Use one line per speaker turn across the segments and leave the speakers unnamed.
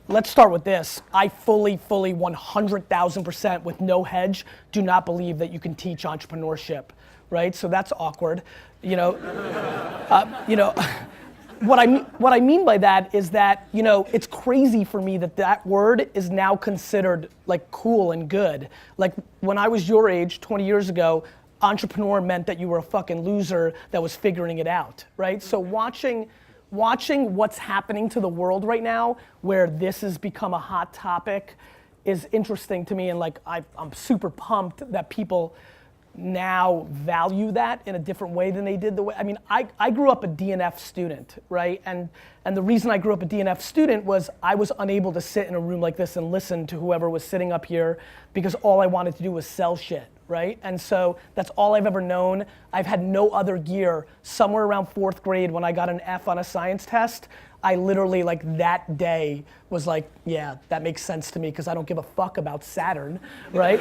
let's start with this. I fully 100,000% with no hedge do not believe that you can teach entrepreneurship, right? So that's awkward. What I mean by that is that, it's crazy for me that word is now considered like cool and good. Like when I was your age, 20 years ago, entrepreneur meant that you were a fucking loser that was figuring it out, right? So watching what's happening to the world right now, where this has become a hot topic, is interesting to me, and like I'm super pumped that people now value that in a different way than they did I grew up a DNF student, right? And the reason I grew up a DNF student was I was unable to sit in a room like this and listen to whoever was sitting up here because all I wanted to do was sell shit, right? And so that's all I've ever known. I've had no other gear. Somewhere around 4th grade when I got an F on a science test, I literally that day was like, yeah, that makes sense to me because I don't give a fuck about Saturn, right?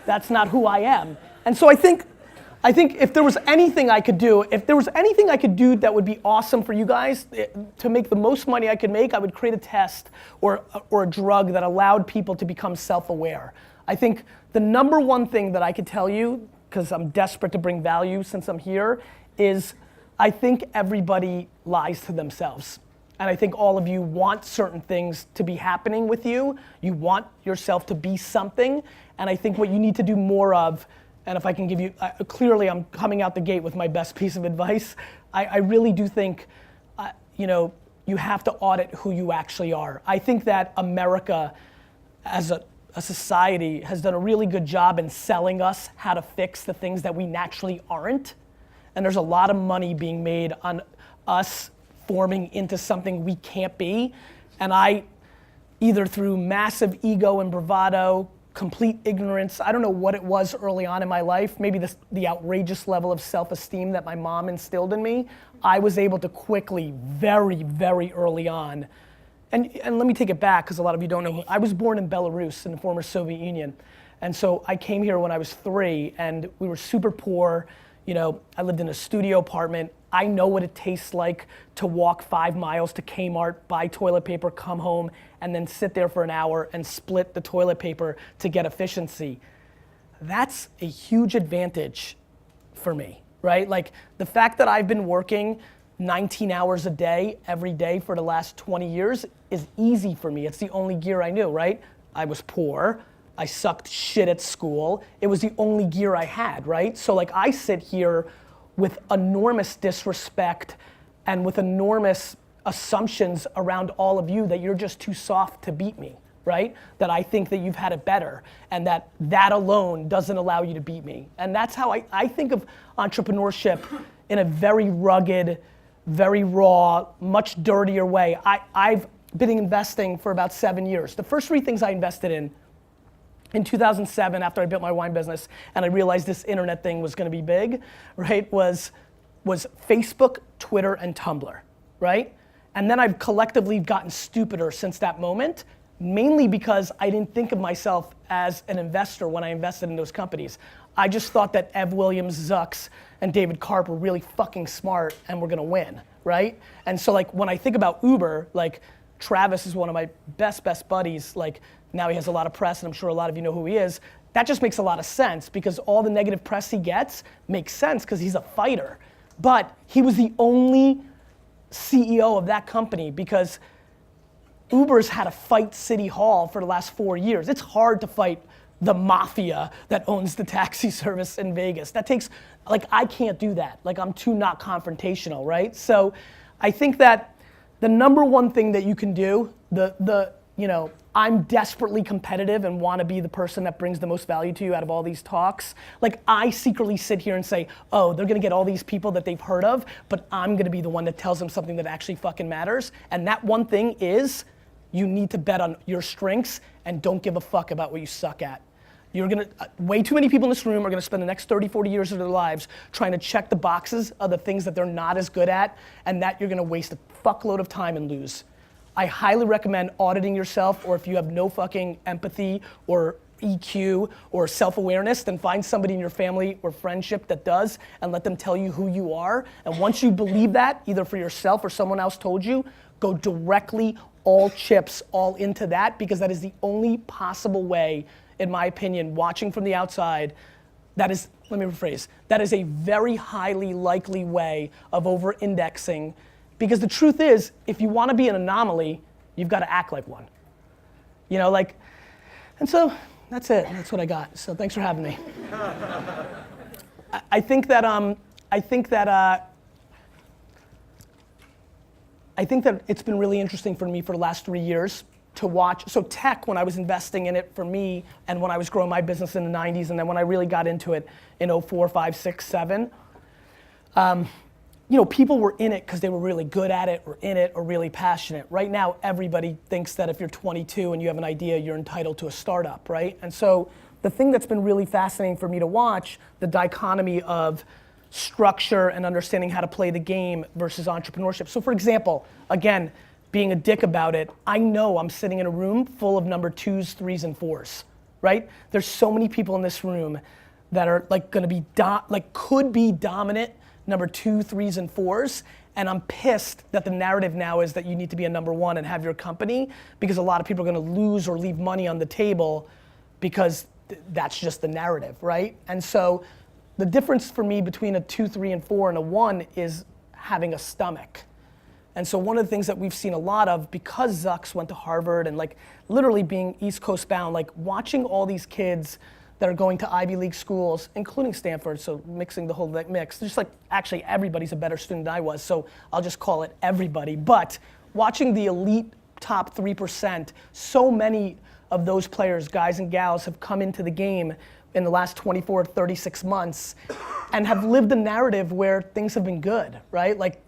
That's not who I am. And so I think if there was anything I could do, that would be awesome for you guys to make the most money I could make, I would create a test or a drug that allowed people to become self-aware. I think the number one thing that I could tell you, because I'm desperate to bring value since I'm here, is I think everybody lies to themselves. And I think all of you want certain things to be happening with you. You want yourself to be something. And I think what you need to do more of, and if I can give you, clearly I'm coming out the gate with my best piece of advice. I really do think, you have to audit who you actually are. I think that America as a society has done a really good job in selling us how to fix the things that we naturally aren't. And there's a lot of money being made on us forming into something we can't be. And I, either through massive ego and bravado, complete ignorance, I don't know what it was early on in my life, maybe the outrageous level of self-esteem that my mom instilled in me, I was able to quickly, very, very early on, and let me take it back because a lot of you don't know, I was born in Belarus in the former Soviet Union. And so I came here when I was 3 and we were super poor. I lived in a studio apartment. I know what it tastes like to walk 5 miles to Kmart, buy toilet paper, come home, and then sit there for an hour and split the toilet paper to get efficiency. That's a huge advantage for me, right? Like the fact that I've been working 19 hours a day, every day for the last 20 years is easy for me. It's the only gear I knew, right? I was poor. I sucked shit at school. It was the only gear I had, right? So like I sit here with enormous disrespect and with enormous assumptions around all of you that you're just too soft to beat me, right? That I think that you've had it better and that alone doesn't allow you to beat me. And that's how I think of entrepreneurship in a very rugged, very raw, much dirtier way. I've been investing for about 7 years. The first 3 things I invested in 2007, after I built my wine business and I realized this internet thing was gonna be big, right, was Facebook, Twitter, and Tumblr, right? And then I've collectively gotten stupider since that moment, mainly because I didn't think of myself as an investor when I invested in those companies. I just thought that Ev Williams, Zucks, and David Karp were really fucking smart and were gonna win, right? And so like when I think about Uber, like Travis is one of my best buddies, like now he has a lot of press and I'm sure a lot of you know who he is. That just makes a lot of sense because all the negative press he gets makes sense because he's a fighter. But he was the only CEO of that company because Uber's had to fight City Hall for the last 4 years. It's hard to fight the mafia that owns the taxi service in Vegas. That takes, like I can't do that. Like I'm too not confrontational, right? So I think that the number one thing that you can do, I'm desperately competitive and want to be the person that brings the most value to you out of all these talks. Like I secretly sit here and say, oh, they're gonna get all these people that they've heard of, but I'm gonna be the one that tells them something that actually fucking matters. And that one thing is, you need to bet on your strengths and don't give a fuck about what you suck at. Way too many people in this room are gonna spend the next 30, 40 years of their lives trying to check the boxes of the things that they're not as good at, and that you're gonna waste a fuckload of time and lose. I highly recommend auditing yourself, or if you have no fucking empathy or EQ or self-awareness, then find somebody in your family or friendship that does and let them tell you who you are. And once you believe that, either for yourself or someone else told you, go directly all chips, all into that, because that is the only possible way, in my opinion, watching from the outside, that is, let me rephrase, that is a very highly likely way of over-indexing, because the truth is, if you want to be an anomaly, you've got to act like one. You know, like, and so that's it. That's what I got. So thanks for having me. I think that it's been really interesting for me for the last 3 years to watch. So tech, when I was investing in it for me, and when I was growing my business in the 90s, and then when I really got into it in 04, 5, 6, 7, you know, people were in it because they were really good at it, or in it, or really passionate. Right now, everybody thinks that if you're 22 and you have an idea, you're entitled to a startup, right? And so the thing that's been really fascinating for me to watch, the dichotomy of structure and understanding how to play the game versus entrepreneurship. So for example, again, being a dick about it, I know I'm sitting in a room full of number 2s, 3s, and 4s, right? There's so many people in this room that are like gonna be, could be dominant number 2, 3s, and 4s, and I'm pissed that the narrative now is that you need to be a number 1 and have your company, because a lot of people are gonna lose or leave money on the table because that's just the narrative, right? And so the difference for me between a 2, 3, and 4 and a 1 is having a stomach. And so one of the things that we've seen a lot of, because Zucks went to Harvard and like literally being East Coast bound, like watching all these kids that are going to Ivy League schools, including Stanford, so mixing the whole mix. Just like, actually everybody's a better student than I was, so I'll just call it everybody. But watching the elite top 3%, so many of those players, guys and gals, have come into the game in the last 24, 36 months and have lived a narrative where things have been good, right? Like,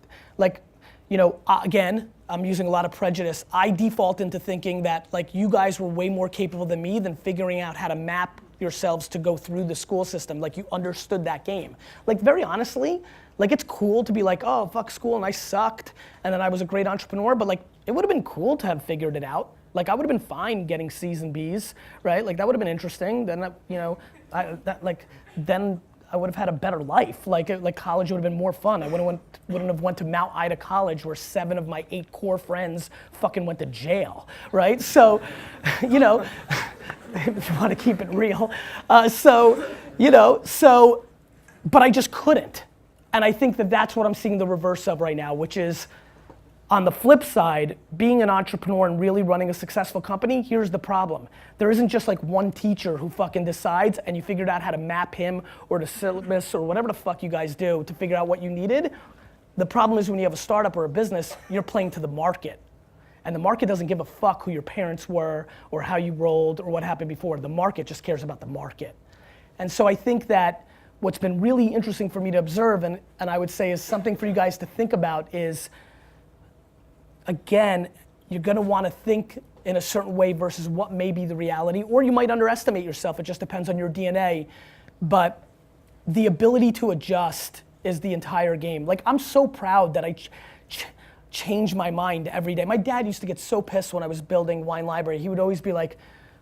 you know, again, I'm using a lot of prejudice. I default into thinking that like you guys were way more capable than me than figuring out how to map yourselves to go through the school system. Like you understood that game. Like very honestly, like it's cool to be like, oh, fuck school and I sucked and then I was a great entrepreneur, but like it would have been cool to have figured it out. Like I would have been fine getting C's and B's, right? Like that would have been interesting. Then, you know, then I would have had a better life. Like college would have been more fun. I wouldn't have went to Mount Ida College where 7 of my 8 core friends fucking went to jail, right? So, you know, if you want to keep it real. But I just couldn't. And I think that that's what I'm seeing the reverse of right now, which is on the flip side, being an entrepreneur and really running a successful company, here's the problem. There isn't just like one teacher who fucking decides and you figured out how to map him or the syllabus or whatever the fuck you guys do to figure out what you needed. The problem is when you have a startup or a business, you're playing to the market. And the market doesn't give a fuck who your parents were or how you rolled or what happened before. The market just cares about the market. And so I think that what's been really interesting for me to observe and I would say is something for you guys to think about is, again, you're gonna wanna think in a certain way versus what may be the reality, or you might underestimate yourself, it just depends on your DNA. But the ability to adjust is the entire game. Like, I'm so proud that I change my mind every day. My dad used to get so pissed when I was building Wine Library. He would always be like,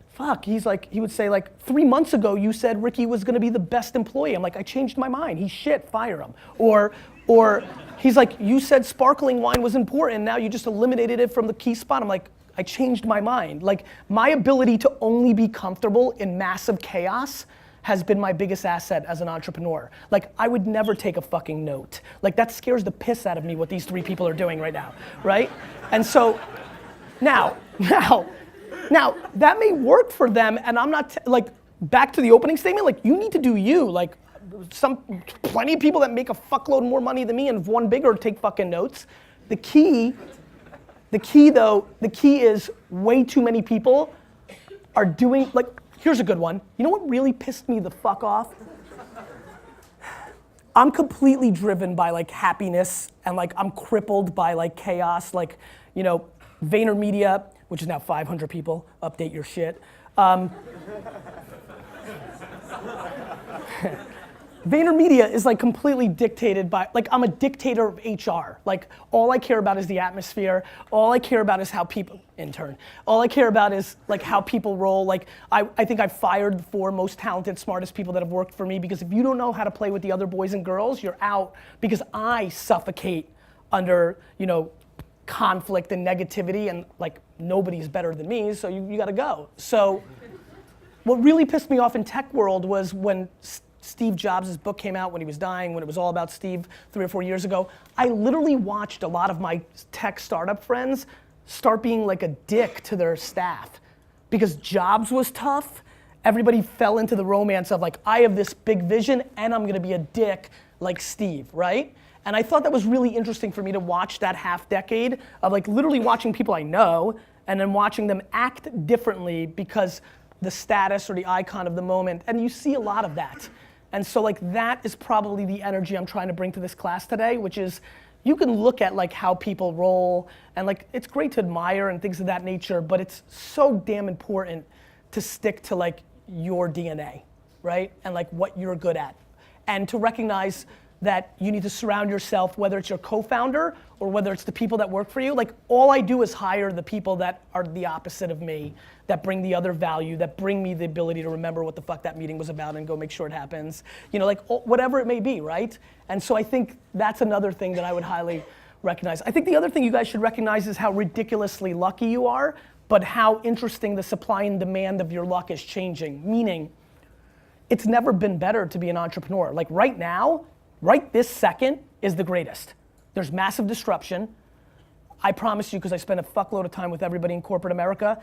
fuck, he would say like, 3 months ago you said Ricky was gonna be the best employee. I'm like, I changed my mind. He's shit, fire him. Or he's like, you said sparkling wine was important, now you just eliminated it from the key spot. I'm like, I changed my mind. Like, my ability to only be comfortable in massive chaos has been my biggest asset as an entrepreneur. Like, I would never take a fucking note. Like, that scares the piss out of me what these 3 people are doing right now, right? And so, now, that may work for them, and I'm not, like, back to the opening statement, like, you need to do you. Like, plenty of people that make a fuckload more money than me and have won bigger take fucking notes. The key is way too many people are doing, like, here's a good one. You know what really pissed me the fuck off? I'm completely driven by like happiness and like I'm crippled by like chaos. Like, you know, VaynerMedia, which is now 500 people, update your VaynerMedia is like completely dictated by, like I'm a dictator of HR. Like all I care about is the atmosphere. All I care about is how people, all I care about is like how people roll. Like I think I've fired the 4 most talented, smartest people that have worked for me, because if you don't know how to play with the other boys and girls, you're out, because I suffocate under, conflict and negativity, and like nobody's better than me, so you gotta go. So what really pissed me off in tech world was when Steve Jobs' book came out, when he was dying, when it was all about Steve 3 or 4 years ago. I literally watched a lot of my tech startup friends start being like a dick to their staff. Because Jobs was tough, everybody fell into the romance of like, I have this big vision and I'm gonna be a dick like Steve, right? And I thought that was really interesting for me to watch that half decade of like literally watching people I know and then watching them act differently because the status or the icon of the moment, and you see a lot of that. And so like that is probably the energy I'm trying to bring to this class today, which is you can look at like how people roll, and like it's great to admire and things of that nature, but it's so damn important to stick to like your DNA, right? And like what you're good at. And to recognize that you need to surround yourself, whether it's your co-founder or whether it's the people that work for you. Like all I do is hire the people that are the opposite of me, that bring the other value, that bring me the ability to remember what the fuck that meeting was about and go make sure it happens. Like whatever it may be, right? And so I think that's another thing that I would highly recognize. I think the other thing you guys should recognize is how ridiculously lucky you are, but how interesting the supply and demand of your luck is changing. Meaning, it's never been better to be an entrepreneur. Like right now, right this second is the greatest. There's massive disruption. I promise you, because I spend a fuckload of time with everybody in corporate America,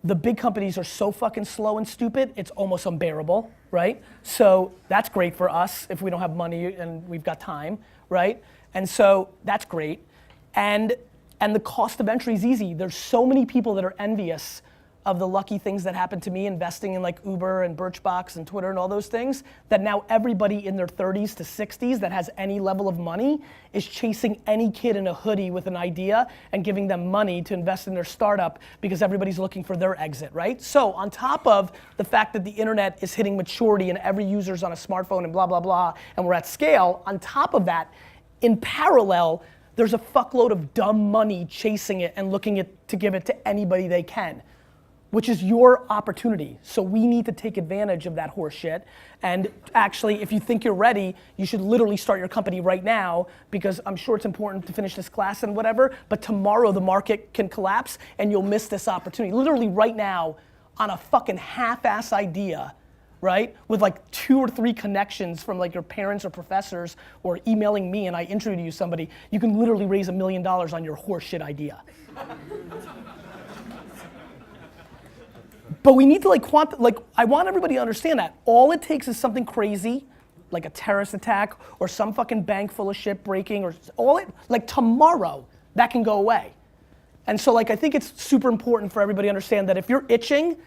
the big companies are so fucking slow and stupid, it's almost unbearable, right? So that's great for us if we don't have money and we've got time, right? And so that's great. And the cost of entry is easy. There's so many people that are envious of the lucky things that happened to me investing in like Uber and Birchbox and Twitter and all those things, that now everybody in their 30s to 60s that has any level of money is chasing any kid in a hoodie with an idea and giving them money to invest in their startup because everybody's looking for their exit, right? So on top of the fact that the internet is hitting maturity and every user's on a smartphone and blah, blah, blah, and we're at scale, on top of that, in parallel, there's a fuckload of dumb money chasing it and looking to give it to anybody they can, which is your opportunity. So we need to take advantage of that horse shit. And actually, if you think you're ready, you should literally start your company right now, because I'm sure it's important to finish this class and whatever, but tomorrow the market can collapse and you'll miss this opportunity. Literally right now, on a fucking half-ass idea, right? With like 2 or 3 connections from like your parents or professors or emailing me and I introduce you to somebody, you can literally raise $1 million on your horse shit idea. But we need to I want everybody to understand that. All it takes is something crazy, like a terrorist attack or some fucking bank full of shit breaking or like tomorrow, that can go away. And so like I think it's super important for everybody to understand that if you're itching,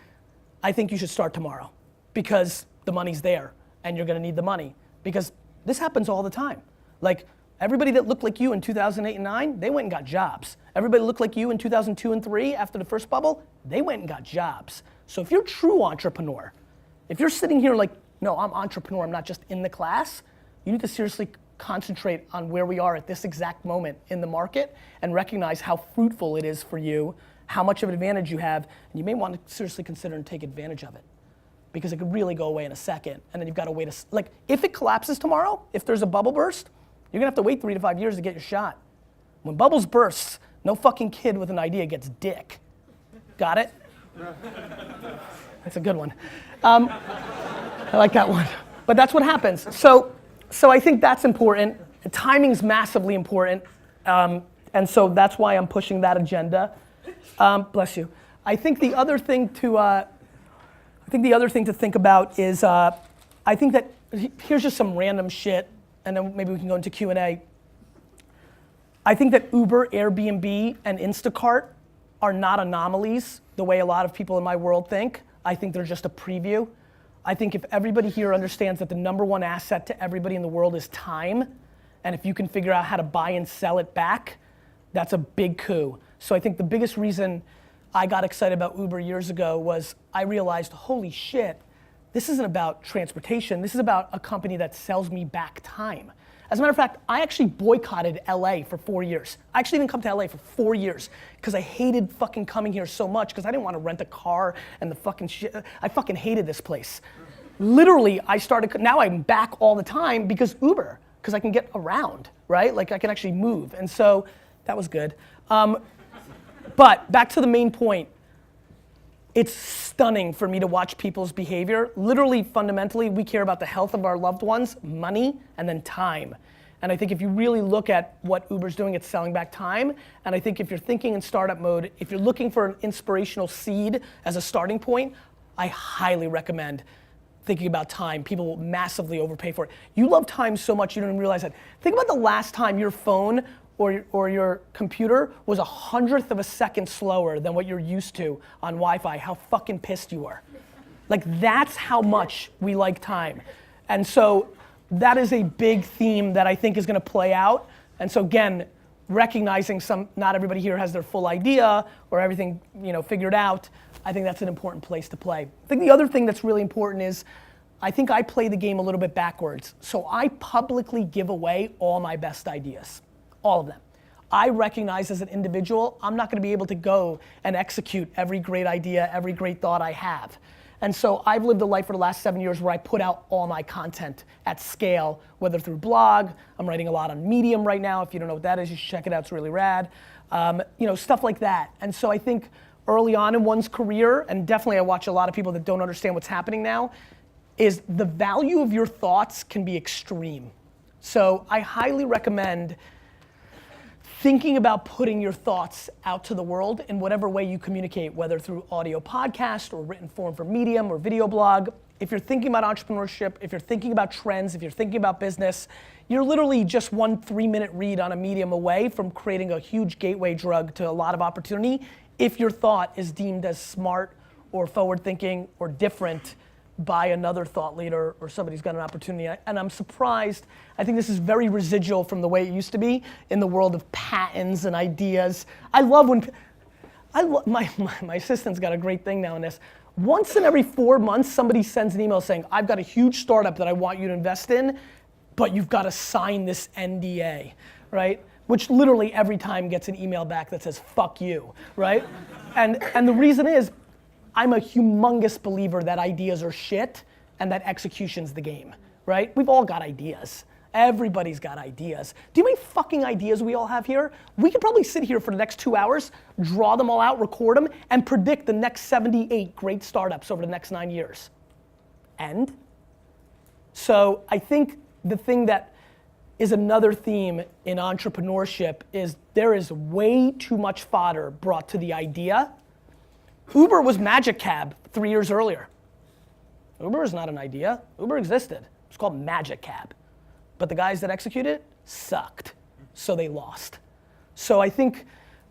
I think you should start tomorrow, because the money's there and you're gonna need the money, because this happens all the time. Like everybody that looked like you in 2008 and 9, they went and got jobs. Everybody that looked like you in 2002 and 3 after the first bubble, they went and got jobs. So if you're a true entrepreneur, if you're sitting here like, no, I'm entrepreneur, I'm not just in the class, you need to seriously concentrate on where we are at this exact moment in the market and recognize how fruitful it is for you, how much of an advantage you have, and you may want to seriously consider and take advantage of it, because it could really go away in a second, and then you've got to wait like if it collapses tomorrow, if there's a bubble burst, you're gonna have to wait 3 to 5 years to get your shot. When bubbles burst, no fucking kid with an idea gets dick. Got it? That's a good one. I like that one. But that's what happens. So I think that's important. Timing's massively important. And so that's why I'm pushing that agenda. Bless you. I think the other thing to think about is I think that here's just some random shit, and then maybe we can go into Q&A. I think that Uber, Airbnb, and Instacart are not anomalies the way a lot of people in my world think. I think they're just a preview. I think if everybody here understands that the #1 asset to everybody in the world is time, and if you can figure out how to buy and sell it back, that's a big coup. So I think the biggest reason I got excited about Uber years ago was I realized, holy shit, this isn't about transportation. This is about a company that sells me back time. As a matter of fact, I actually boycotted LA for 4 years. I actually didn't come to LA for 4 years because I hated fucking coming here so much because I didn't want to rent a car and the fucking shit. I fucking hated this place. Literally, now I'm back all the time because Uber, because I can get around, right? Like I can actually move. And so that was good. But back to the main point. It's stunning for me to watch people's behavior. Literally, fundamentally, we care about the health of our loved ones, money, and then time. And I think if you really look at what Uber's doing, it's selling back time. And I think if you're thinking in startup mode, if you're looking for an inspirational seed as a starting point, I highly recommend thinking about time. People will massively overpay for it. You love time so much you don't even realize that. Think about the last time your phone or your computer was 1/100th of a second slower than what you're used to on Wi-Fi, how fucking pissed you are. Like that's how much we like time. And so that is a big theme that I think is gonna play out. And so again, recognizing not everybody here has their full idea or everything figured out, I think that's an important place to play. I think the other thing that's really important is, I think I play the game a little bit backwards. So I publicly give away all my best ideas. All of them. I recognize as an individual, I'm not gonna be able to go and execute every great idea, every great thought I have. And so I've lived a life for the last 7 years where I put out all my content at scale, whether through blog, I'm writing a lot on Medium right now. If you don't know what that is, you should check it out, it's really rad. Stuff like that. And so I think early on in one's career, and definitely I watch a lot of people that don't understand what's happening now, is the value of your thoughts can be extreme. So I highly recommend thinking about putting your thoughts out to the world in whatever way you communicate, whether through audio podcast or written form for Medium or video blog. If you're thinking about entrepreneurship, if you're thinking about trends, if you're thinking about business, you're literally just 1 3-minute read on a Medium away from creating a huge gateway drug to a lot of opportunity if your thought is deemed as smart or forward thinking or different by another thought leader or somebody who's got an opportunity. And I'm surprised, I think this is very residual from the way it used to be in the world of patents and ideas. I love when, my assistant's got a great thing now in this. Once in every 4 months, somebody sends an email saying, I've got a huge startup that I want you to invest in, but you've got to sign this NDA, right? Which literally every time gets an email back that says, fuck you, right? And the reason is, I'm a humongous believer that ideas are shit and that execution's the game, right? We've all got ideas. Everybody's got ideas. Do you know how many fucking ideas we all have here? We could probably sit here for the next 2 hours, draw them all out, record them, and predict the next 78 great startups over the next 9 years. And? So I think the thing that is another theme in entrepreneurship is there is way too much fodder brought to the idea. Uber was Magic Cab 3 years earlier. Uber is not an idea. Uber existed. It's called Magic Cab. But the guys that executed it sucked, so they lost. So I think,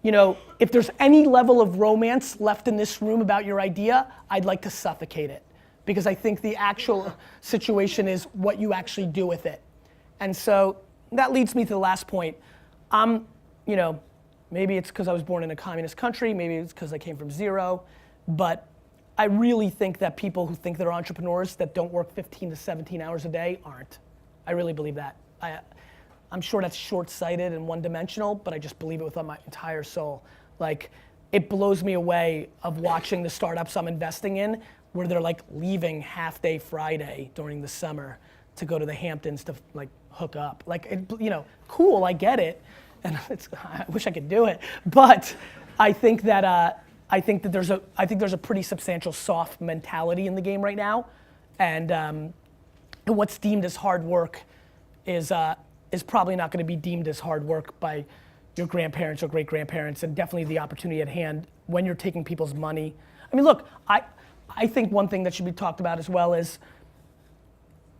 if there's any level of romance left in this room about your idea, I'd like to suffocate it. Because I think the actual situation is what you actually do with it. And so that leads me to the last point. Maybe it's because I was born in a communist country, maybe it's because I came from zero, but I really think that people who think they're entrepreneurs that don't work 15 to 17 hours a day aren't. I really believe that. I'm sure that's short-sighted and one-dimensional, but I just believe it with my entire soul. Like, it blows me away of watching the startups I'm investing in where they're like leaving half-day Friday during the summer to go to the Hamptons to like hook up. Like, cool, I get it. And I wish I could do it, but I think that there's a pretty substantial soft mentality in the game right now, and what's deemed as hard work is probably not going to be deemed as hard work by your grandparents or great grandparents, and definitely the opportunity at hand when you're taking people's money. I mean, look, I think one thing that should be talked about as well is,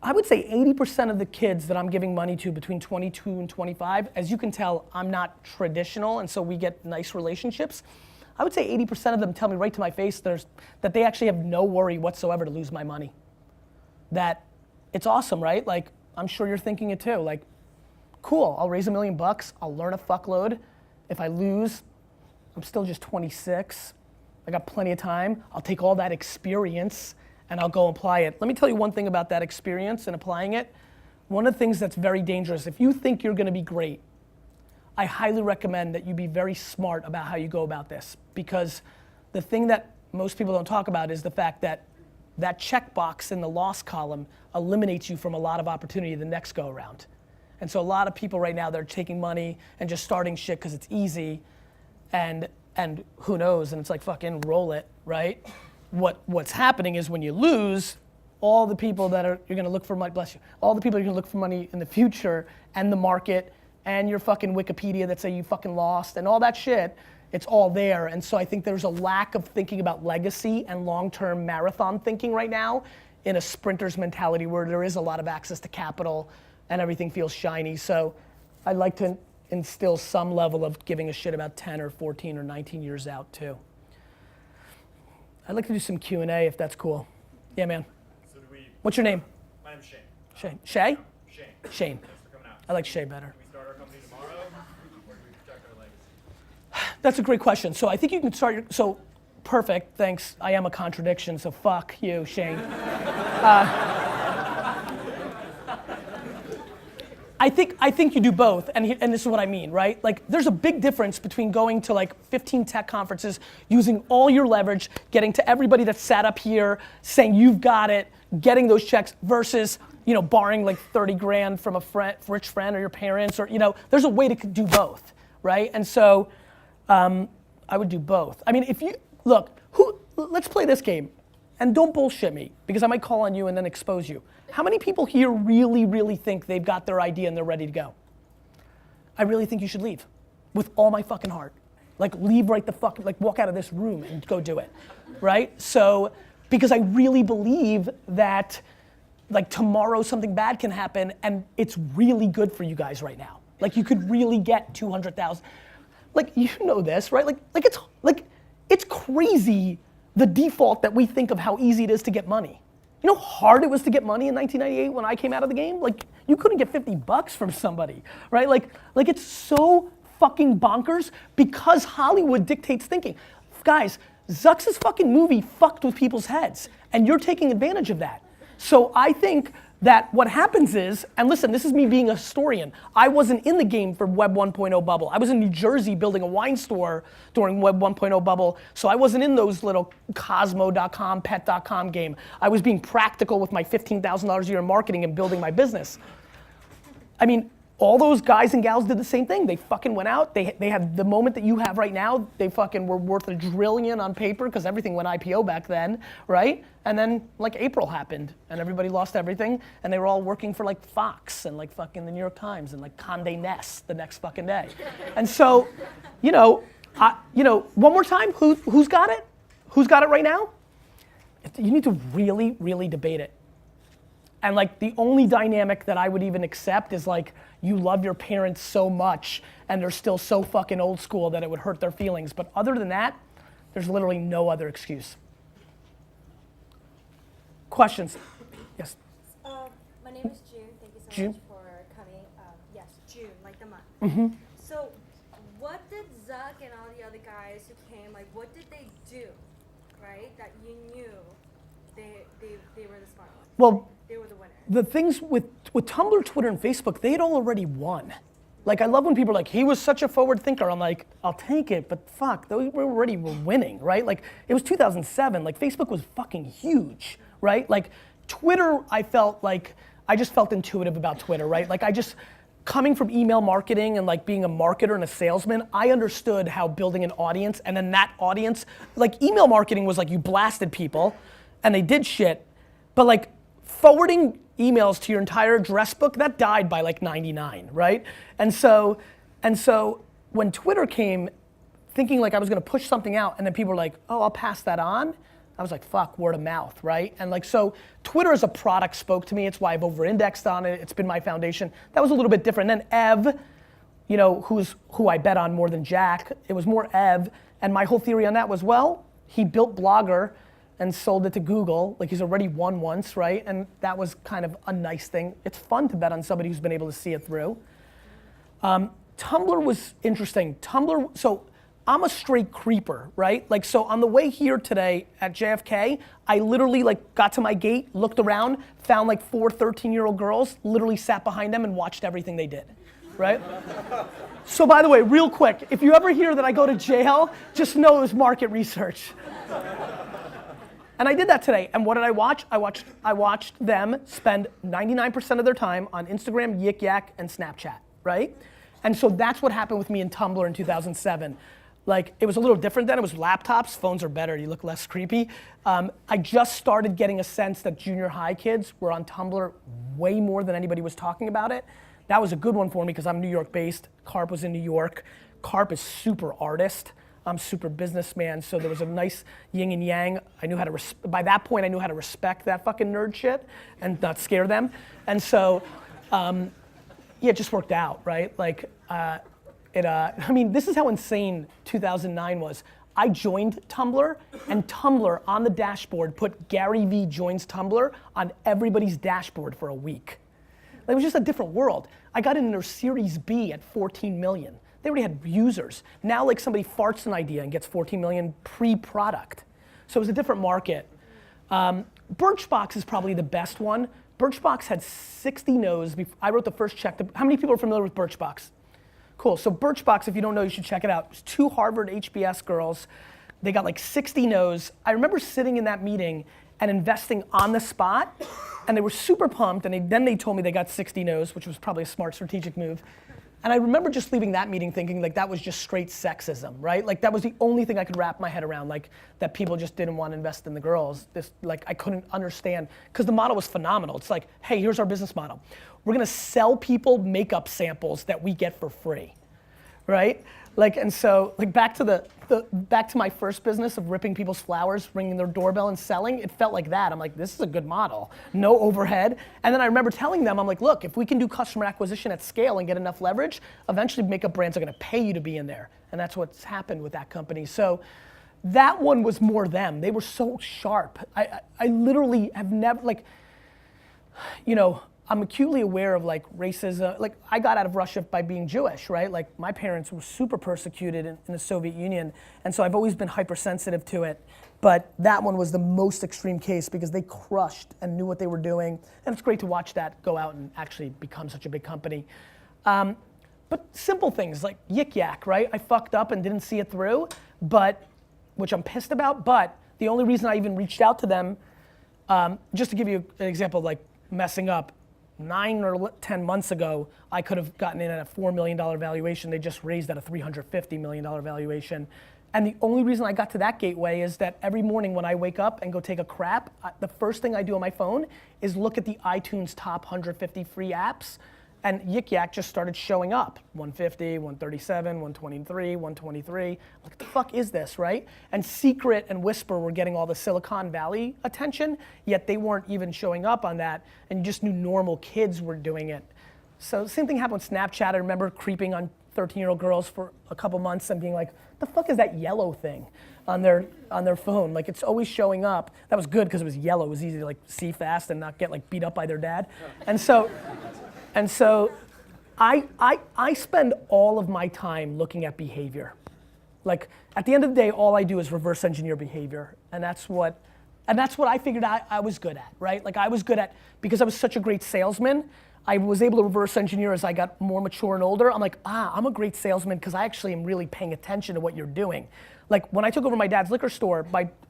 I would say 80% of the kids that I'm giving money to between 22 and 25, as you can tell, I'm not traditional, and so we get nice relationships. I would say 80% of them tell me right to my face that they actually have no worry whatsoever to lose my money. That it's awesome, right? Like, I'm sure you're thinking it too. Like, cool, I'll raise $1 million, I'll learn a fuckload. If I lose, I'm still just 26. I got plenty of time. I'll take all that experience and I'll go apply it. Let me tell you one thing about that experience and applying it. One of the things that's very dangerous, if you think you're gonna be great, I highly recommend that you be very smart about how you go about this, because the thing that most people don't talk about is the fact that that checkbox in the loss column eliminates you from a lot of opportunity the next go around. And so a lot of people right now, they're taking money and just starting shit because it's easy, and who knows, and it's like fucking roll it, right? What's happening is when you lose, all the people that you're gonna look for money, bless you, all the people you're gonna look for money in the future, and the market, and your fucking Wikipedia that say you fucking lost, and all that shit, it's all there. And so I think there's a lack of thinking about legacy and long-term marathon thinking right now in a sprinter's mentality where there is a lot of access to capital and everything feels shiny. So I'd like to instill some level of giving a shit about 10 or 14 or 19 years out too. I'd like to do some Q&A if that's cool. Yeah, man.
So do we,
What's your name?
My name's Shane.
Shane. Shay?
Shane.
Shane.
Thanks for coming out.
I like Shay better.
Can we start our company tomorrow, or do we protect our legacy?
That's a great question. So I think you can start your, so perfect, thanks. I am a contradiction, so fuck you, Shane. I think you do both, and this is what I mean, right? Like, there's a big difference between going to like 15 tech conferences, using all your leverage, getting to everybody that sat up here, saying you've got it, getting those checks, versus, you know, borrowing like 30 grand from a rich friend or your parents, or, you know, there's a way to do both, right? And so, I would do both. I mean, if you, look, let's play this game, and don't bullshit me, because I might call on you and then expose you. How many people here really, really think they've got their idea and they're ready to go? I really think you should leave, with all my fucking heart. Like, leave right the fuck, like walk out of this room and go do it, right? So, because I really believe that like tomorrow something bad can happen and it's really good for you guys right now. Like, you could really get 200,000. Like, you know this, right? Like it's crazy the default that we think of how easy it is to get money. You know how hard it was to get money in 1998 when I came out of the game? Like, you couldn't get 50 bucks from somebody, right? Like it's so fucking bonkers because Hollywood dictates thinking. Guys, Zuck's fucking movie fucked with people's heads, and you're taking advantage of that. So I think that what happens is, and listen, this is me being a historian. I wasn't in the game for Web 1.0 bubble. I was in New Jersey building a wine store during Web 1.0 bubble, so I wasn't in those little Cosmo.com, Pet.com game. I was being practical with my $15,000 a year in marketing and building my business. I mean, all those guys and gals did the same thing. They fucking went out, they had the moment that you have right now, they fucking were worth $1 trillion on paper because everything went IPO back then, right? And then like April happened and everybody lost everything and they were all working for like Fox and like fucking the New York Times and like Condé Nast the next fucking day. And so, you know, one more time, who's got it? Who's got it right now? You need to really, really debate it. And like the only dynamic that I would even accept is like you love your parents so much and they're still so fucking old school that it would hurt their feelings. But other than that, there's literally no other excuse. Questions? Yes.
My name is June. Thank you so
June?
much for coming. Yes, June, like the month.
Mm-hmm.
So, what did Zuck and all the other guys who came, like, what did they do, right? That you knew they were the smart ones.
Well,
they were the winners.
the things with Tumblr, Twitter, and Facebook, they had all already won. Like, I love when people are like, he was such a forward thinker. I'm like, I'll take it, but fuck, they were winning, right? Like, it was 2007, like Facebook was fucking huge, right? Like, Twitter, I just felt intuitive about Twitter, right? Like, coming from email marketing and like being a marketer and a salesman, I understood how building an audience, and then that audience, like email marketing was like you blasted people and they did shit, but like forwarding emails to your entire address book, that died by like 99, right? And so when Twitter came, thinking like I was gonna push something out and then people were like, oh, I'll pass that on. I was like, fuck, word of mouth, right? And like, so Twitter as a product spoke to me. It's why I've over-indexed on it. It's been my foundation. That was a little bit different. And then Ev, you know, who I bet on more than Jack, it was more Ev. And my whole theory on that was, well, he built Blogger and sold it to Google. Like, he's already won once, right? And that was kind of a nice thing. It's fun to bet on somebody who's been able to see it through. Tumblr was interesting. Tumblr, so I'm a straight creeper, right? Like, so on the way here today at JFK, I literally like got to my gate, looked around, found like 4 13-year-old girls, literally sat behind them and watched everything they did, right? So by the way, real quick, if you ever hear that I go to jail, just know it was market research. And I did that today, and what did I watch? I watched them spend 99% of their time on Instagram, Yik Yak, and Snapchat, right? And so that's what happened with me in Tumblr in 2007. Like, it was a little different then. It was laptops. Phones are better. You look less creepy. I just started getting a sense that junior high kids were on Tumblr way more than anybody was talking about it. That was a good one for me because I'm New York based. Carp was in New York. Carp is super artist. I'm super businessman. So there was a nice yin and yang. I knew how to, by that point, I knew how to respect that fucking nerd shit and not scare them. And so, yeah, it just worked out, right? Like, I mean, this is how insane 2009 was. I joined Tumblr, and Tumblr on the dashboard put Gary Vee joins Tumblr on everybody's dashboard for a week. It was just a different world. I got in their Series B at 14 million. They already had users. Now, like, somebody farts an idea and gets 14 million pre-product. So it was a different market. Birchbox is probably the best one. Birchbox had 60 no's. I wrote the first check. How many people are familiar with Birchbox? Cool, so Birchbox, if you don't know, you should check it out. It was 2 Harvard HBS girls. They got like 60 no's. I remember sitting in that meeting and investing on the spot, and they were super pumped, and then they told me they got 60 no's, which was probably a smart strategic move. And I remember just leaving that meeting thinking like that was just straight sexism, right? Like that was the only thing I could wrap my head around, like that people just didn't want to invest in the girls. This, like, I couldn't understand, because the model was phenomenal. It's like, hey, here's our business model. We're gonna sell people makeup samples that we get for free, right? Like, and so, like, back to my first business of ripping people's flowers, ringing their doorbell and selling, it felt like that. I'm like, this is a good model, no overhead. And then I remember telling them, I'm like, look, if we can do customer acquisition at scale and get enough leverage, eventually makeup brands are gonna pay you to be in there. And that's what's happened with that company. So that one was more them. They were so sharp. I literally have never, like, you know, I'm acutely aware of like racism. Like, I got out of Russia by being Jewish, right? Like, my parents were super persecuted in the Soviet Union, and so I've always been hypersensitive to it. But that one was the most extreme case because they crushed and knew what they were doing, and it's great to watch that go out and actually become such a big company. But simple things like Yik Yak, right? I fucked up and didn't see it through, but, which I'm pissed about, but the only reason I even reached out to them, just to give you an example of like messing up, 9 or 10 months ago, I could have gotten in at a $4 million valuation. They just raised at a $350 million valuation. And the only reason I got to that gateway is that every morning when I wake up and go take a crap, the first thing I do on my phone is look at the iTunes top 150 free apps, and Yik Yak just started showing up. 150, 137, 123, 123. What the fuck is this, right? And Secret and Whisper were getting all the Silicon Valley attention, yet they weren't even showing up on that, and you just knew normal kids were doing it. So same thing happened with Snapchat. I remember creeping on 13-year-old girls for a couple months and being like, the fuck is that yellow thing on their phone? Like, it's always showing up. That was good because it was yellow. It was easy to like see fast and not get like beat up by their dad. And so I spend all of my time looking at behavior. Like, at the end of the day, all I do is reverse engineer behavior. And that's what I figured I was good at, right? Like, I was good at, because I was such a great salesman, I was able to reverse engineer as I got more mature and older. I'm like, I'm a great salesman because I actually am really paying attention to what you're doing. Like, when I took over my dad's liquor store,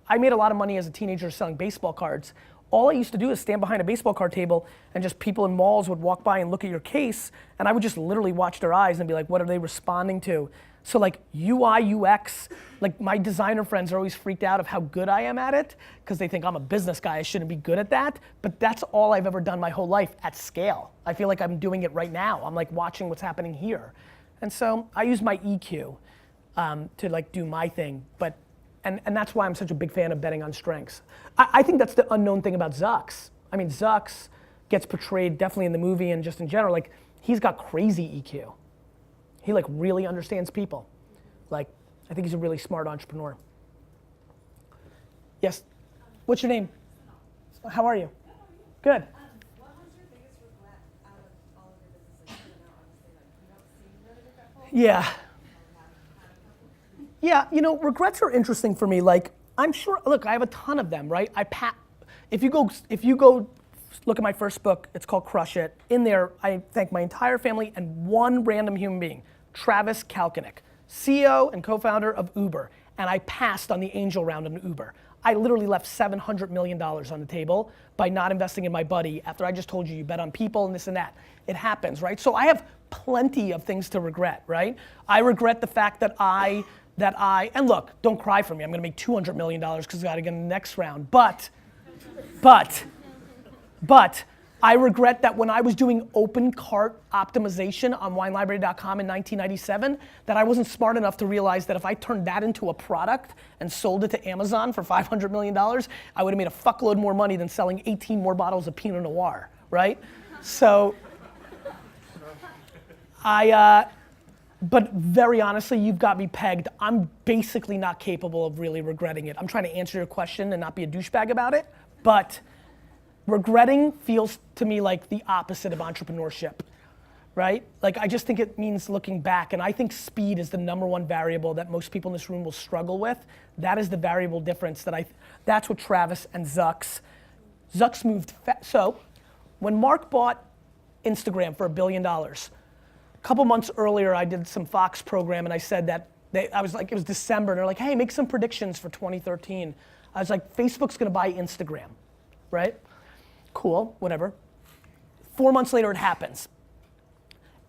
I made a lot of money as a teenager selling baseball cards. All I used to do is stand behind a baseball card table, and just people in malls would walk by and look at your case, and I would just literally watch their eyes and be like, what are they responding to? So like UI, UX, like my designer friends are always freaked out of how good I am at it, because they think I'm a business guy, I shouldn't be good at that, but that's all I've ever done my whole life at scale. I feel like I'm doing it right now. I'm like watching what's happening here. And so I use my EQ to like do my thing, but and that's why I'm such a big fan of betting on strengths. I think that's the unknown thing about Zucks. I mean, Zucks gets portrayed definitely in the movie and just in general, like he's got crazy EQ. He like really understands people. Like, I think he's a really smart entrepreneur. Yes, what's your name? How are you? Good.
What was your biggest regret out of all of your businesses? You know, obviously, like, you don't seem really regretful.
Yeah. Yeah, you know, regrets are interesting for me. Like, I'm sure, look, I have a ton of them, right? If you go look at my first book, it's called Crush It. In there, I thank my entire family and one random human being, Travis Kalanick, CEO and co-founder of Uber. And I passed on the angel round in Uber. I literally left $700 million on the table by not investing in my buddy after I just told you bet on people and this and that. It happens, right? So I have plenty of things to regret, right? I regret the fact that and look, don't cry for me. I'm gonna make $200 million because I gotta get in the next round. But I regret that when I was doing open cart optimization on winelibrary.com in 1997, that I wasn't smart enough to realize that if I turned that into a product and sold it to Amazon for $500 million, I would have made a fuckload more money than selling 18 more bottles of Pinot Noir, right? So, but very honestly, you've got me pegged. I'm basically not capable of really regretting it. I'm trying to answer your question and not be a douchebag about it, but regretting feels to me like the opposite of entrepreneurship, right? Like, I just think it means looking back, and I think speed is the #1 variable that most people in this room will struggle with. That is the variable difference that's what Travis and Zucks moved so, when Mark bought Instagram for $1 billion, a couple months earlier I did some Fox program and I said that, I was like, it was December, and they're like, hey, make some predictions for 2013. I was like, Facebook's gonna buy Instagram, right? Cool, whatever. 4 months later, it happens.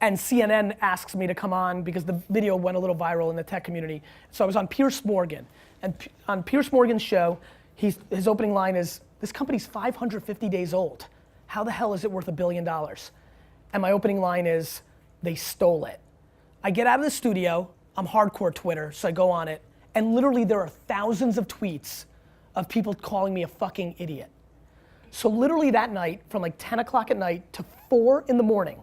And CNN asks me to come on because the video went a little viral in the tech community. So I was on Piers Morgan. And on Piers Morgan's show, his opening line is, this company's 550 days old. How the hell is it worth $1 billion? And my opening line is, they stole it. I get out of the studio, I'm hardcore Twitter, so I go on it, and literally there are thousands of tweets of people calling me a fucking idiot. So literally that night, from like 10 o'clock at night to 4 in the morning,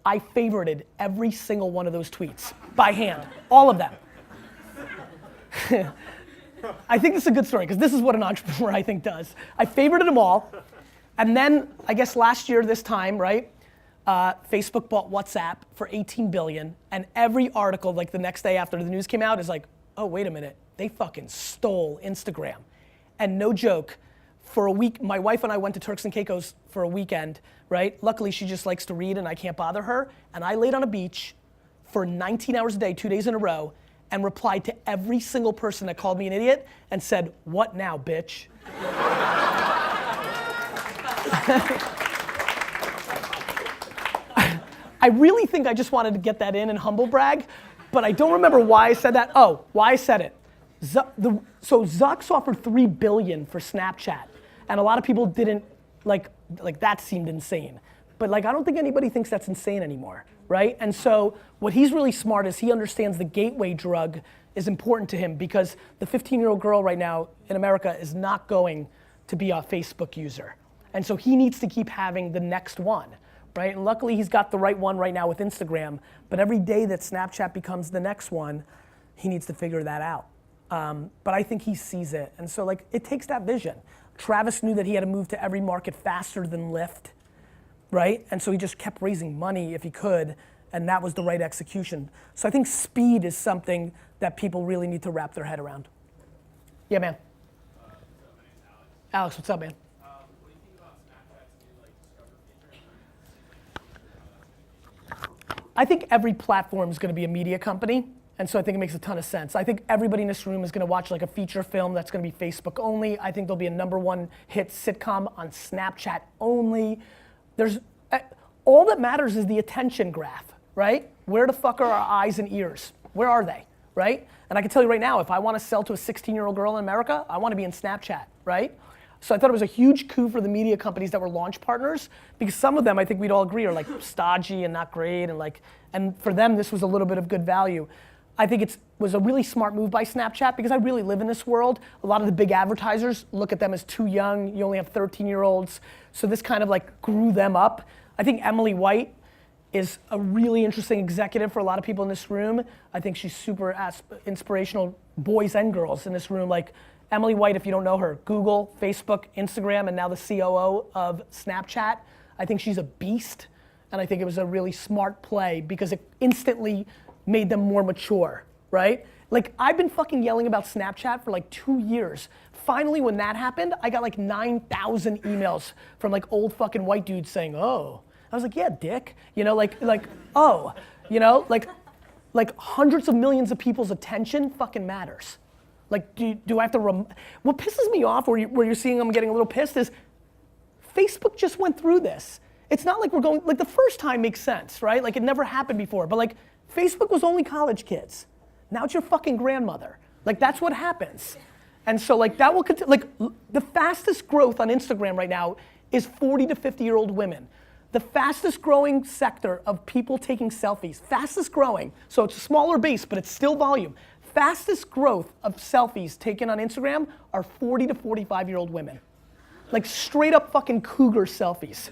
I favorited every single one of those tweets by hand, all of them. I think this is a good story because this is what an entrepreneur I think does. I favorited them all, and then I guess last year this time, right? Facebook bought WhatsApp for $18 billion, and every article like the next day after the news came out is like, oh wait a minute, they fucking stole Instagram. And no joke, for a week, my wife and I went to Turks and Caicos for a weekend, right? Luckily, she just likes to read and I can't bother her. And I laid on a beach for 19 hours a day, 2 days in a row, and replied to every single person that called me an idiot and said, what now, bitch? I really think I just wanted to get that in and humble brag, but I don't remember why I said that. Oh, why I said it. So Zucks offered $3 billion for Snapchat, and a lot of people didn't like that seemed insane. But like I don't think anybody thinks that's insane anymore, right? And so what he's really smart is he understands the gateway drug is important to him because the 15-year-old girl right now in America is not going to be a Facebook user. And so he needs to keep having the next one, right? And luckily he's got the right one right now with Instagram, but every day that Snapchat becomes the next one, he needs to figure that out. But I think he sees it. And so like, it takes that vision. Travis knew that he had to move to every market faster than Lyft, right? And so he just kept raising money if he could, and that was the right execution. So I think speed is something that people really need to wrap their head around. Yeah, man.
So my name's Alex.
Alex, what's up, man?
What do you think about Snapchat's new Discover feature?
I think every platform is going to be a media company. And so I think it makes a ton of sense. I think everybody in this room is gonna watch like a feature film that's gonna be Facebook only. I think there'll be a #1 hit sitcom on Snapchat only. All that matters is the attention graph, right? Where the fuck are our eyes and ears? Where are they, right? And I can tell you right now, if I wanna sell to a 16-year-old girl in America, I wanna be in Snapchat, right? So I thought it was a huge coup for the media companies that were launch partners because some of them I think we'd all agree are like stodgy and not great and for them this was a little bit of good value. I think it was a really smart move by Snapchat because I really live in this world. A lot of the big advertisers look at them as too young. You only have 13-year-olds. So this kind of like grew them up. I think Emily White is a really interesting executive for a lot of people in this room. I think she's super inspirational, boys and girls in this room. Like Emily White, if you don't know her, Google, Facebook, Instagram, and now the COO of Snapchat. I think she's a beast. And I think it was a really smart play because it instantly made them more mature, right? Like, I've been fucking yelling about Snapchat for like 2 years. Finally, when that happened, I got like 9,000 emails from like old fucking white dudes saying, oh. I was like, yeah, dick. You know, like, oh. You know, like hundreds of millions of people's attention fucking matters. Like, do I have to, what pisses me off where you're seeing I'm getting a little pissed is Facebook just went through this. It's not like we're going, like the first time makes sense, right? Like it never happened before, but like Facebook was only college kids. Now it's your fucking grandmother. Like that's what happens. And so like that will continue, like the fastest growth on Instagram right now is 40 to 50-year-old women. The fastest growing sector of people taking selfies, fastest growing, so it's a smaller base, but it's still volume. Fastest growth of selfies taken on Instagram are 40 to 45-year-old women. Like straight up fucking cougar selfies.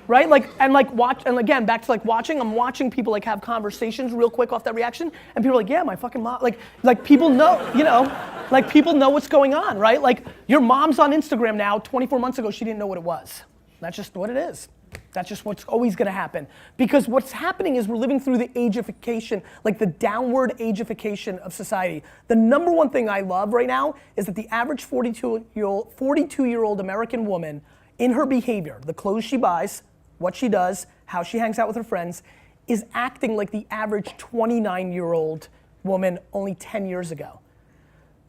Right? Like, and like watch, and again, back to like watching, I'm watching people like have conversations real quick off that reaction, and people are like, yeah, my fucking mom, like people know, you know, like people know what's going on, right? Like your mom's on Instagram now, 24 months ago, she didn't know what it was. That's just what it is. That's just what's always gonna happen. Because what's happening is we're living through the ageification, like the downward ageification of society. The number one thing I love right now is that the average 42-year-old American woman, in her behavior, the clothes she buys, what she does, how she hangs out with her friends, is acting like the average 29-year-old woman only 10 years ago.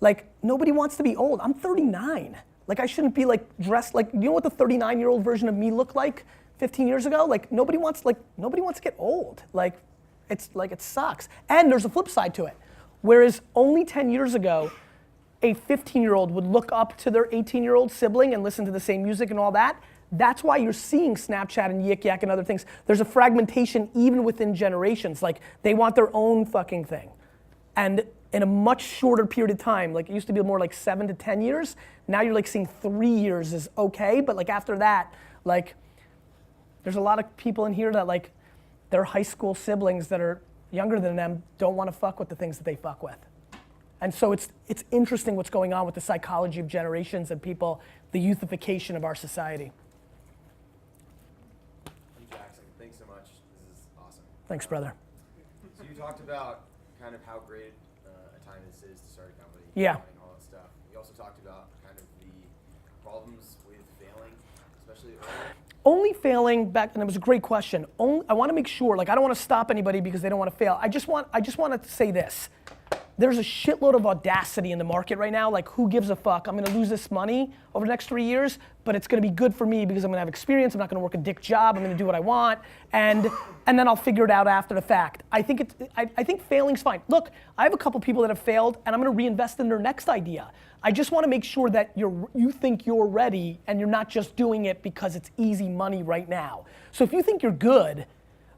Like, nobody wants to be old. I'm 39. Like, I shouldn't be like dressed like, you know what the 39-year-old version of me looked like 15 years ago? Like, nobody wants to get old. Like, it sucks. And there's a flip side to it. Whereas only 10 years ago, a 15-year-old would look up to their 18-year-old sibling and listen to the same music and all that. That's why you're seeing Snapchat and Yik Yak and other things. There's a fragmentation even within generations. Like they want their own fucking thing. And in a much shorter period of time, like it used to be more like 7 to 10 years. Now you're like seeing 3 years is okay, but like after that, like there's a lot of people in here that like their high school siblings that are younger than them don't want to fuck with the things that they fuck with. And so it's interesting what's going on with the psychology of generations and people, the youthification of our society.
Thanks so much. This is awesome.
Thanks, brother.
So you talked about kind of how great a time this is to start a company.
Yeah.
And all that stuff. You also talked about kind of the problems with failing, especially early.
Only failing back, and it was a great question. I want to make sure, like I don't want to stop anybody because they don't want to fail. I just want to say this. There's a shitload of audacity in the market right now. Like, who gives a fuck? I'm gonna lose this money over the next 3 years, but it's gonna be good for me because I'm gonna have experience. I'm not gonna work a dick job. I'm gonna do what I want, and then I'll figure it out after the fact. I think failing's fine. Look, I have a couple people that have failed, and I'm gonna reinvest in their next idea. I just want to make sure that you think you're ready, and you're not just doing it because it's easy money right now. So if you think you're good,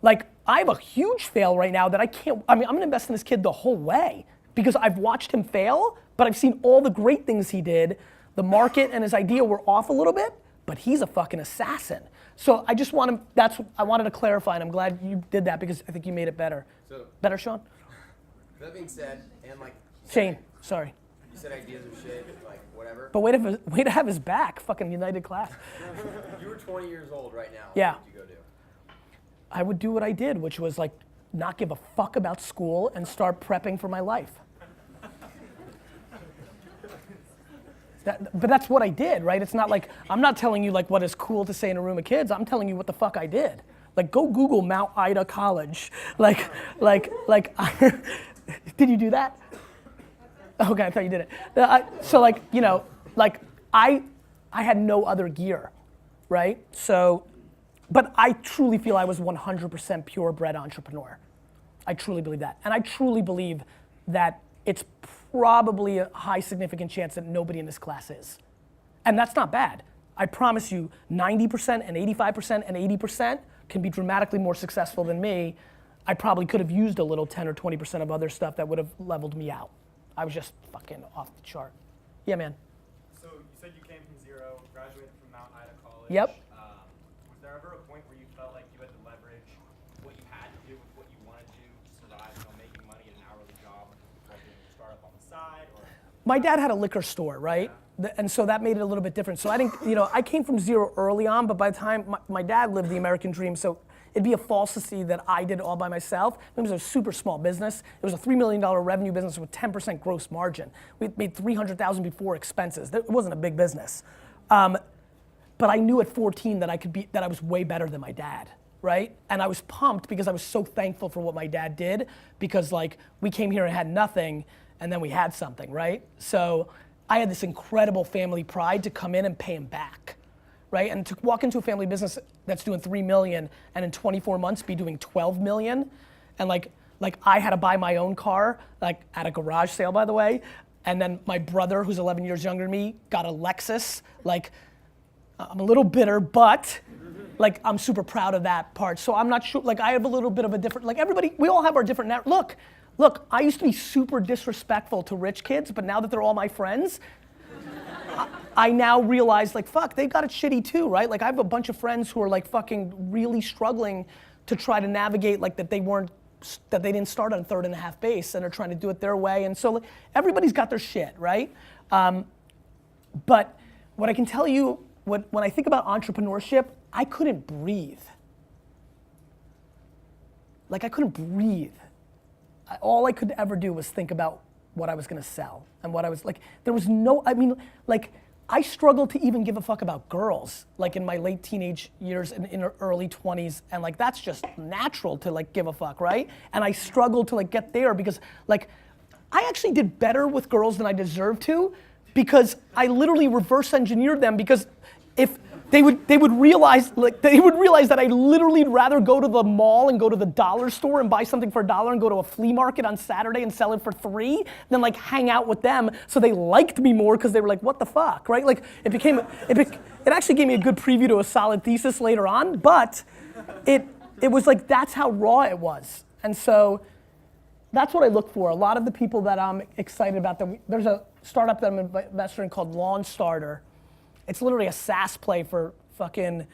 like I have a huge fail right now that I'm gonna invest in this kid the whole way. Because I've watched him fail, but I've seen all the great things he did. The market and his idea were off a little bit, but he's a fucking assassin. So I just want to, I wanted to clarify, and I'm glad you did that because I think you made it better.
So,
better, Sean?
That being said, and like
Shane, sorry.
You said ideas are shit, like whatever.
But way to have his back, fucking United class.
You were 20 years old right now.
Yeah.
What would you go do?
I would do what I did, which was like not give a fuck about school and start prepping for my life. But that's what I did, right? It's not like, I'm not telling you like what is cool to say in a room of kids. I'm telling you what the fuck I did. Like go Google Mount Ida College. Like, did you do that? Okay, I thought you did it. So like, you know, like I had no other gear, right? So, but I truly feel I was 100% purebred entrepreneur. I truly believe that. And I truly believe that it's probably a high significant chance that nobody in this class is. And that's not bad. I promise you 90% and 85% and 80% can be dramatically more successful than me. I probably could have used a little 10 or 20% of other stuff that would have leveled me out. I was just fucking off the chart. Yeah, man.
So you said you came from zero, graduated from Mount Ida College.
Yep.
Was there ever a point where you felt like you had to leverage what you had to do with what you wanted to survive, you know, making money at an hourly job, like doing a startup on the side, or?
My dad had a liquor store, right? And so that made it a little bit different. So I didn't, you know, I came from zero early on, but by the time my dad lived the American dream, so it'd be a falsity that I did it all by myself. It was a super small business. It was a $3 million revenue business with 10% gross margin. We made $300,000 before expenses. It wasn't a big business. But I knew at 14 that I was way better than my dad, right? And I was pumped because I was so thankful for what my dad did, because like we came here and had nothing and then we had something, right? So I had this incredible family pride to come in and pay him back, right? And to walk into a family business that's doing 3 million and in 24 months be doing 12 million, and like I had to buy my own car, like at a garage sale, by the way, and then my brother, who's 11 years younger than me, got a Lexus. Like, I'm a little bitter, but like I'm super proud of that part. So I'm not sure, like I have a little bit of a different, like everybody, we all have our different, look, I used to be super disrespectful to rich kids, but now that they're all my friends, I now realize like, fuck, they got it shitty too, right? Like I have a bunch of friends who are like fucking really struggling to try to navigate like that they didn't start on 3rd and a half base and are trying to do it their way. And so like, everybody's got their shit, right? But what I can tell you, when I think about entrepreneurship, I couldn't breathe. Like I couldn't breathe. All I could ever do was think about what I was gonna sell and what I was like, there was no, I mean, like I struggled to even give a fuck about girls, like in my late teenage years and in early 20s, and like that's just natural to like give a fuck, right? And I struggled to like get there because like, I actually did better with girls than I deserved to, because I literally reverse engineered them, because if they would realize that I literally would rather go to the mall and go to the dollar store and buy something for $1 and go to a flea market on Saturday and sell it for $3 than like hang out with them. So they liked me more because they were like, what the fuck, right? Like it actually gave me a good preview to a solid thesis later on, but it was like, that's how raw it was. And so that's what I look for. A lot of the people that I'm excited about, there's a startup that I'm an investor in called Lawn Starter. It's literally a SaaS play for fucking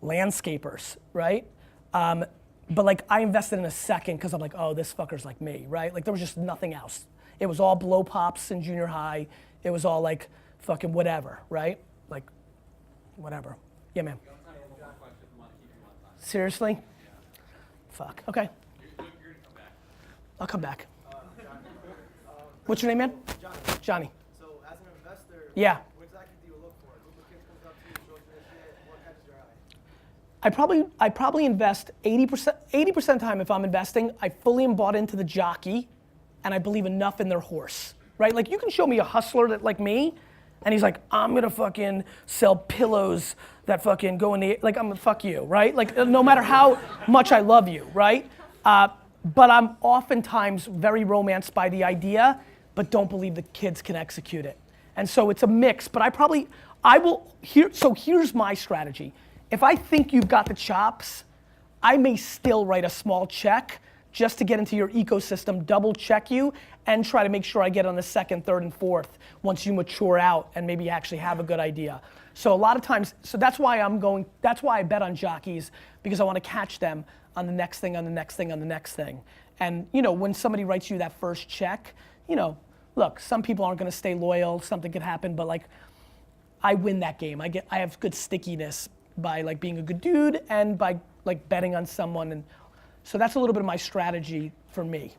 landscapers, right? But like I invested in a second because I'm like, oh, this fucker's like me, right? Like there was just nothing else. It was all blow pops in junior high. It was all like fucking whatever, right? Like whatever. Yeah, man. Seriously? Fuck, okay. I'll come back. What's your name, man? Johnny.
So as an investor,
Yeah.
what exactly do you look for? Who the kid comes up to you, shows you their shit, what catches your eye?
I probably invest 80% of the time if I'm investing, I fully am bought into the jockey and I believe enough in their horse, right? Like you can show me a hustler that like me and he's like, I'm gonna fucking sell pillows that fucking go in the, like I'm gonna fuck you, right? Like no matter how much I love you, right? But I'm oftentimes very romanced by the idea, but don't believe the kids can execute it. And so it's a mix, but so here's my strategy. If I think you've got the chops, I may still write a small check just to get into your ecosystem, double check you, and try to make sure I get on the 2nd, 3rd, and 4th once you mature out and maybe actually have a good idea. So a lot of times, so that's why I bet on jockeys, because I want to catch them on the next thing, on the next thing, on the next thing. And you know, when somebody writes you that first check, you know, look, some people aren't gonna stay loyal, something could happen, but like, I win that game. I have good stickiness by like being a good dude and by like betting on someone. And so that's a little bit of my strategy for me.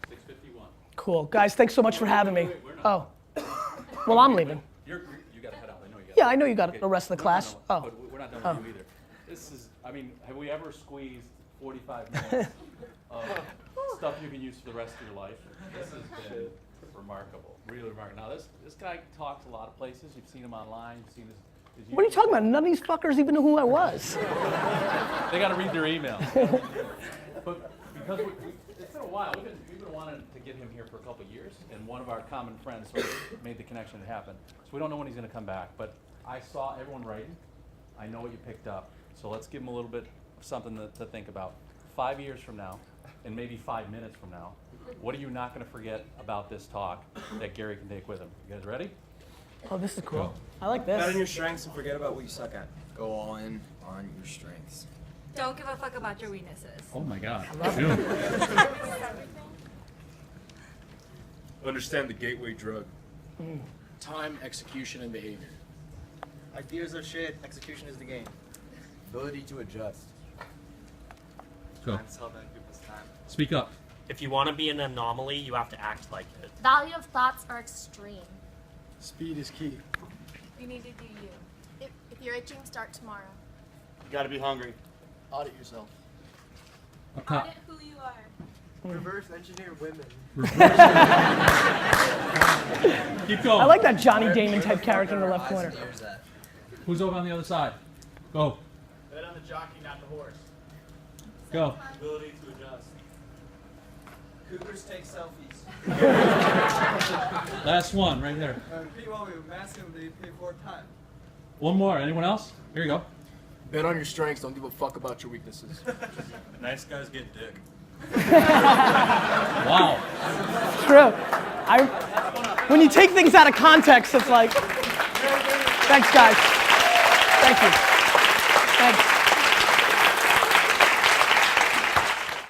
6:51.
Cool, guys, thanks so much for having me.
Wait, we're not.
Oh, well, I'm leaving.
You gotta head out, I know you gotta.
Yeah, I know you got the rest of the class.
No,
Oh.
but we're not done with you either. This is, I mean, have we ever squeezed 45 minutes of stuff you can use for the rest of your life? This has been remarkable, really remarkable. Now this guy talks a lot of places. You've seen him online, you've seen his
What are you talking about? None of these fuckers even knew who I was.
They gotta read their emails. But because it's been a while, we've been wanting to get him here for a couple of years, and one of our common friends sort of made the connection to happen. So we don't know when he's gonna come back, but I saw everyone writing. I know what you picked up. So let's give him a little bit of something to think about. 5 years from now, and maybe 5 minutes from now, what are you not going to forget about this talk that Gary can take with him? You guys ready?
Oh, this is cool. I like this.
Bet on your strengths and forget about what you suck at.
Go all in on your strengths.
Don't give a fuck about your weaknesses.
Oh my God.
Understand the gateway drug.
Time, execution, and behavior.
Ideas are shit, execution is the game.
Ability to adjust.
Go. Speak up.
If you want to be an anomaly, you have to act like it.
Value of thoughts are extreme.
Speed is key.
You need to do you.
If you're itching, start tomorrow.
You gotta be hungry.
Audit yourself.
Up top.
Audit who you are.
Reverse engineer women.
Keep going.
I like that Johnny Damon type character in the left corner.
Who's over on the other side? Go.
Bet on the jockey, not the horse.
Go.
Ability to adjust.
Cougars take selfies.
Last one, right there.
People with massive, they pay 4 times.
One more. Anyone else? Here you go.
Bet on your strengths. Don't give a fuck about your weaknesses.
Nice guys get dick.
Wow.
True. When you take things out of context, it's like, thanks guys. Thank you. Thanks.